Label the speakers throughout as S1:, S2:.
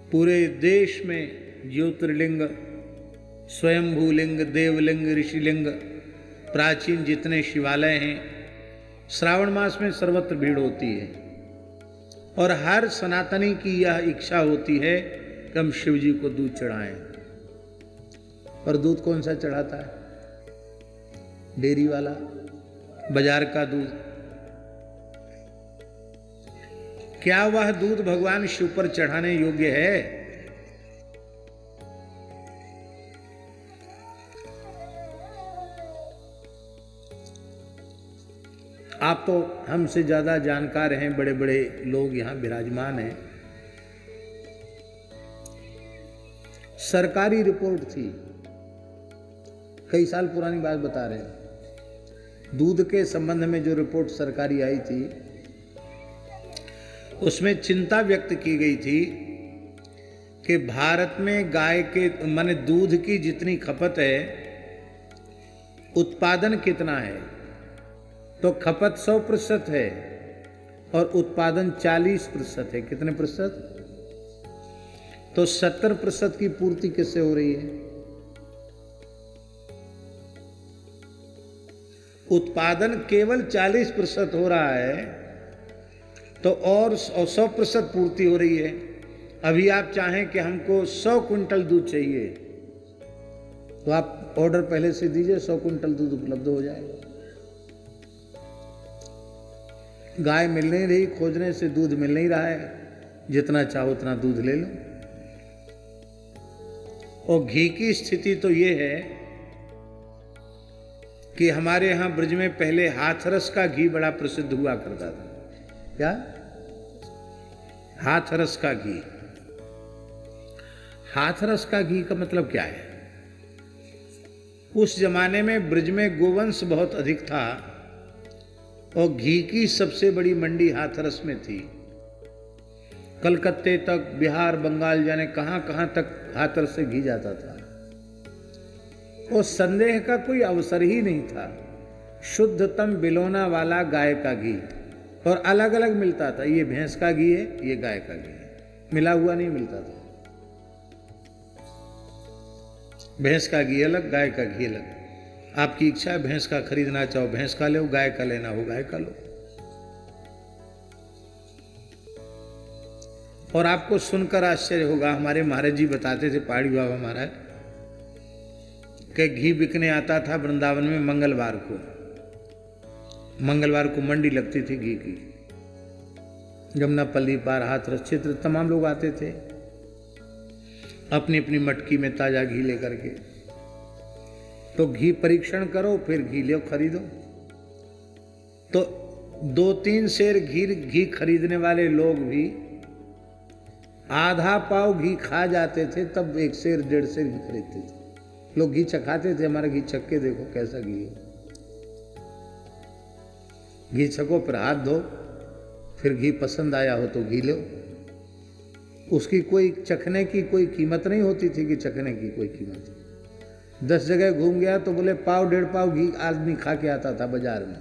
S1: पूरे देश में ज्योतिर्लिंग, स्वयंभूलिंग, देवलिंग, ऋषिलिंग, प्राचीन जितने शिवालय हैं, श्रावण मास में सर्वत्र भीड़ होती है। और हर सनातनी की यह इच्छा होती है कि हम शिव जी को दूध चढ़ाएं। और दूध कौन सा चढ़ाता है? डेयरी वाला, बाजार का दूध। क्या वह दूध भगवान शिव पर चढ़ाने योग्य है? आप तो हमसे ज्यादा जानकार हैं, बड़े बड़े लोग यहां विराजमान हैं। सरकारी रिपोर्ट थी, कई साल पुरानी बात बता रहे हैं, दूध के संबंध में जो रिपोर्ट सरकारी आई थी उसमें चिंता व्यक्त की गई थी कि भारत में गाय के माने दूध की जितनी खपत है, उत्पादन कितना है? तो खपत 100% है और उत्पादन 40% है। कितने प्रतिशत? तो 70% की पूर्ति किससे हो रही है? उत्पादन केवल 40% हो रहा है तो और 100% पूर्ति हो रही है। अभी आप चाहें कि हमको 100 क्विंटल दूध चाहिए तो आप ऑर्डर पहले से दीजिए, 100 क्विंटल दूध उपलब्ध हो जाएगा। गाय मिल नहीं रही, खोजने से दूध मिल नहीं रहा है, जितना चाहो उतना दूध ले लो। और घी की स्थिति तो ये है कि हमारे यहां ब्रज में पहले हाथरस का घी बड़ा प्रसिद्ध हुआ करता था। क्या? हाथरस का घी। हाथरस का घी का मतलब क्या है? उस जमाने में ब्रज में गोवंश बहुत अधिक था और घी की सबसे बड़ी मंडी हाथरस में थी। कलकत्ते तक, बिहार, बंगाल, जाने कहां कहां तक हाथरस से घी जाता था। और संदेह का कोई अवसर ही नहीं था। शुद्धतम बिलोना वाला गाय का घी, और अलग अलग मिलता था। ये भैंस का घी है, ये गाय का घी है, मिला हुआ नहीं मिलता था। भैंस का घी अलग, गाय का घी अलग। आपकी इच्छा है, भैंस का खरीदना चाहो भैंस का लो, गाय का लेना हो गाय का लो। और आपको सुनकर आश्चर्य होगा, हमारे महाराज जी बताते थे, पहाड़ी बाबा महाराज, कि घी बिकने आता था वृंदावन में मंगलवार को। मंगलवार को मंडी लगती थी घी की। जमुनापल्ली पार, हाथरस क्षेत्र, तमाम लोग आते थे अपनी अपनी मटकी में ताजा घी लेकर के। तो घी परीक्षण करो, फिर घी लो, खरीदो। तो 2-3 सेर घी खरीदने वाले लोग भी आधा पाव घी खा जाते थे, तब 1 सेर 1.5 सेर घी खरीदते थे। लोग घी चखाते थे, हमारा घी चख के देखो कैसा घी है। घी छको, फिर हाथ धो, फिर घी पसंद आया हो तो घी लो। उसकी कोई चखने की कोई कीमत नहीं होती थी कि चखने की कोई कीमत। 10 जगह घूम गया तो बोले पाव 1.5 पाव घी आदमी खा के आता था बाजार में।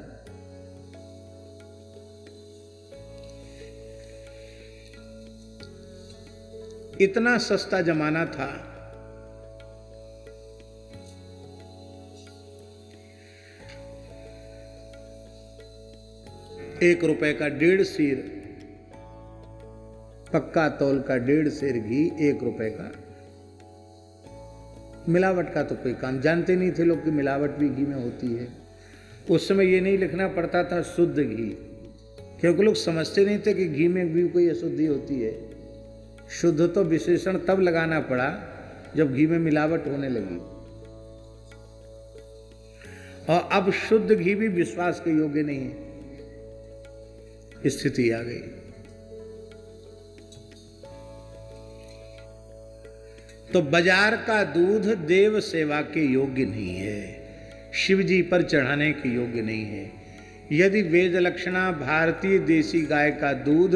S1: इतना सस्ता जमाना था। ₹1 का 1.5 सेर, पक्का तौल का 1.5 सेर घी ₹1 का। मिलावट का तो कोई काम जानते नहीं थे लोग कि मिलावट भी घी में होती है। उस समय ये नहीं लिखना पड़ता था शुद्ध घी, क्योंकि लोग समझते नहीं थे कि घी में भी कोई अशुद्धि होती है। शुद्ध तो विशेषण तब लगाना पड़ा जब घी में मिलावट होने लगी। और अब शुद्ध घी भी विश्वास के योग्य नहीं है, स्थिति आ गई। तो बाजार का दूध देव सेवा के योग्य नहीं है, शिव जी पर चढ़ाने के योग्य नहीं है। यदि वेद लक्षणा भारतीय देसी गाय का दूध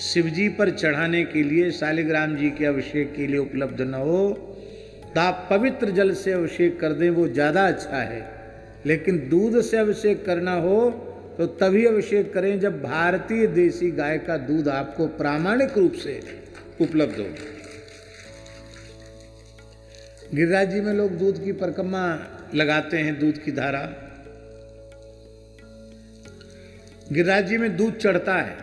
S1: शिव जी पर चढ़ाने के लिए, शालिग्राम जी के अभिषेक के लिए उपलब्ध न हो तो आप पवित्र जल से अभिषेक कर दें, वो ज़्यादा अच्छा है। लेकिन दूध से अभिषेक करना हो तो तभी अभिषेक करें जब भारतीय देसी गाय का दूध आपको प्रामाणिक रूप से उपलब्ध हो। गिरिराज जी में लोग दूध की परिक्रमा लगाते हैं, दूध की धारा। गिरिराज जी में दूध चढ़ता है,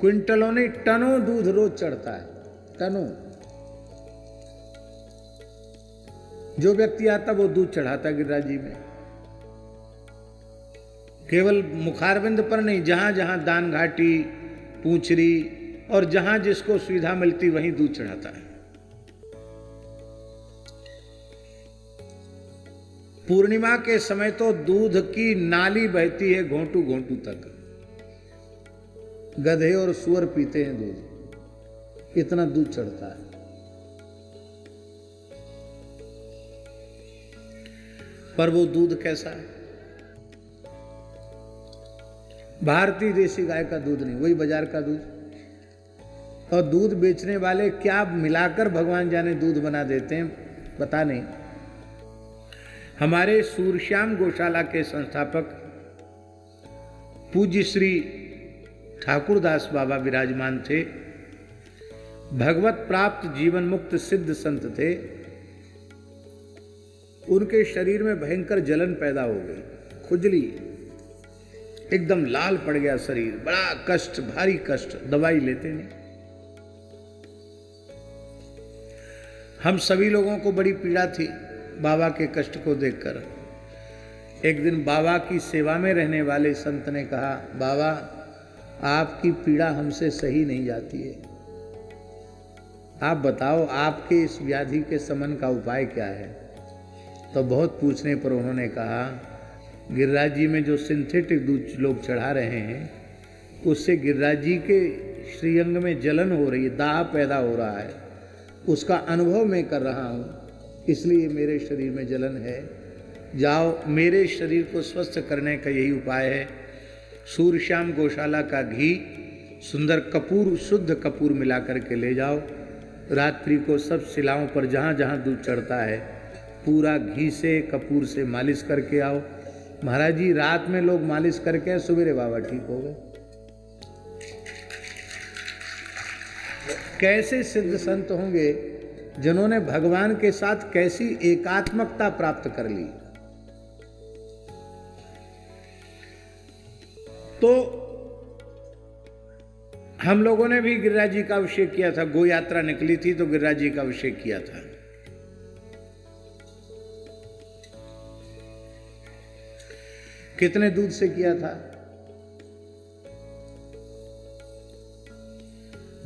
S1: क्विंटलों नहीं टनों दूध रोज चढ़ता है, टनों। जो व्यक्ति आता वो दूध चढ़ाता है गिरिराज जी में। केवल मुखारविंद पर नहीं, जहां जहां दान घाटी, पूंछरी और जहां जिसको सुविधा मिलती वहीं दूध चढ़ाता है। पूर्णिमा के समय तो दूध की नाली बहती है घोंटू घोंटू तक। गधे और सुअर पीते हैं दूध, इतना दूध चढ़ता है। पर वो दूध कैसा है? भारतीय देसी गाय का दूध नहीं, वही बाजार का दूध। और दूध बेचने वाले क्या मिलाकर भगवान जाने दूध बना देते हैं, पता नहीं। हमारे सूरश्याम गौशाला के संस्थापक पूज्य श्री ठाकुरदास बाबा विराजमान थे। भगवत प्राप्त जीवन मुक्त सिद्ध संत थे। उनके शरीर में भयंकर जलन पैदा हो गई, खुजली, एकदम लाल पड़ गया शरीर, बड़ा कष्ट, भारी कष्ट, दवाई लेते नहीं। हम सभी लोगों को बड़ी पीड़ा थी बाबा के कष्ट को देखकर। एक दिन बाबा की सेवा में रहने वाले संत ने कहा, बाबा आपकी पीड़ा हमसे सही नहीं जाती है, आप बताओ आपके इस व्याधि के शमन का उपाय क्या है। तो बहुत पूछने पर उन्होंने कहा, गिरिराज जी में जो सिंथेटिक दूध लोग चढ़ा रहे हैं उससे गिरिराज जी के श्रीअंग में जलन हो रही है, दाह पैदा हो रहा है, उसका अनुभव मैं कर रहा हूँ, इसलिए मेरे शरीर में जलन है। जाओ, मेरे शरीर को स्वस्थ करने का यही उपाय है, सूरश्याम गौशाला का घी, सुंदर कपूर, शुद्ध कपूर मिला करके ले जाओ। रात्रि को सब शिलाओं पर जहाँ जहाँ दूध चढ़ता है पूरा घी से, कपूर से मालिश करके आओ। महाराज जी रात में लोग मालिश करके सवेरे बाबा ठीक हो गए। कैसे सिद्ध संत होंगे जिन्होंने भगवान के साथ कैसी एकात्मकता प्राप्त कर ली। तो हम लोगों ने भी गिरिराज जी का अभिषेक किया था, गो यात्रा निकली थी तो गिरिराज जी का अभिषेक किया था। कितने दूध से किया था?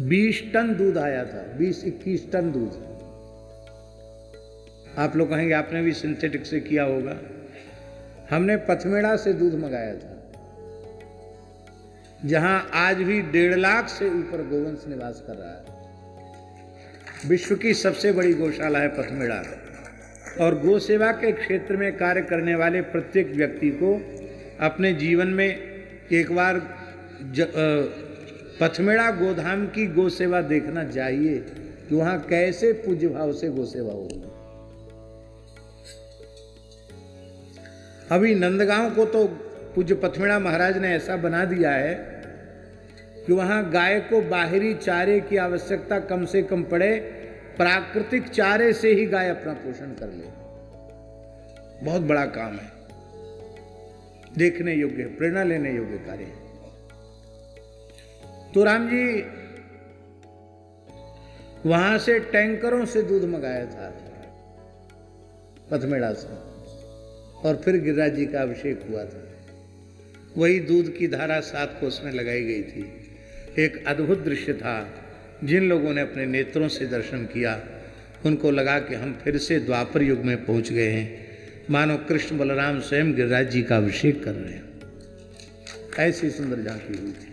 S1: 20 टन दूध आया था, 20-21 टन दूध। आप लोग कहेंगे आपने भी सिंथेटिक से किया होगा। हमने पथमेड़ा से दूध मंगाया था, जहां आज भी 1.5 लाख से ऊपर गोवंश निवास कर रहा है। विश्व की सबसे बड़ी गौशाला है पथमेड़ा। और गौ सेवा के क्षेत्र में कार्य करने वाले प्रत्येक व्यक्ति को अपने जीवन में एक बार पथमेड़ा गोधाम की गौ सेवा देखना चाहिए कि वहां कैसे पूज्य भाव से गौ सेवा हो रही है। अभी नंदगांव को तो पूज्य पथमेड़ा महाराज ने ऐसा बना दिया है कि वहां गाय को बाहरी चारे की आवश्यकता कम से कम पड़े, प्राकृतिक चारे से ही गाय अपना पोषण कर ले। बहुत बड़ा काम है, देखने योग्य, प्रेरणा लेने योग्य कार्य है। तो राम जी वहां से टैंकरों से दूध मंगाया था पथमेड़ा से, और फिर गिरिराज जी का अभिषेक हुआ था। वही दूध की धारा 7 कोस में लगाई गई थी। एक अद्भुत दृश्य था। जिन लोगों ने अपने नेत्रों से दर्शन किया उनको लगा कि हम फिर से द्वापर युग में पहुंच गए हैं, मानो कृष्ण बलराम स्वयं गिरिराज जी का अभिषेक कर रहे हैं। ऐसी सुंदर झांकी हुई थी।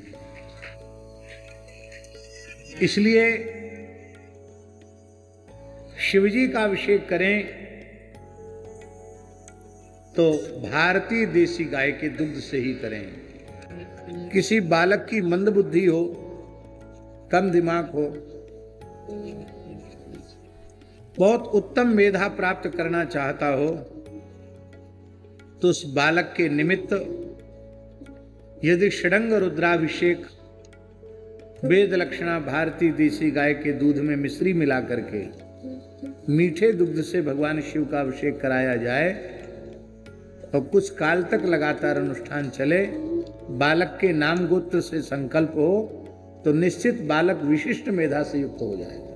S1: इसलिए शिवजी का अभिषेक करें तो भारतीय देसी गाय के दुग्ध से ही करें। किसी बालक की मंद बुद्धि हो, कम दिमाग हो, बहुत उत्तम मेधा प्राप्त करना चाहता हो, तो उस बालक के निमित्त यदि षडंग रुद्राभिषेक वेद लक्षणा भारतीय देसी गाय के दूध में मिश्री मिला करके मीठे दुग्ध से भगवान शिव का अभिषेक कराया जाए और कुछ काल तक लगातार अनुष्ठान चले, बालक के नाम गोत्र से संकल्प हो, तो निश्चित बालक विशिष्ट मेधा से युक्त हो जाएगा।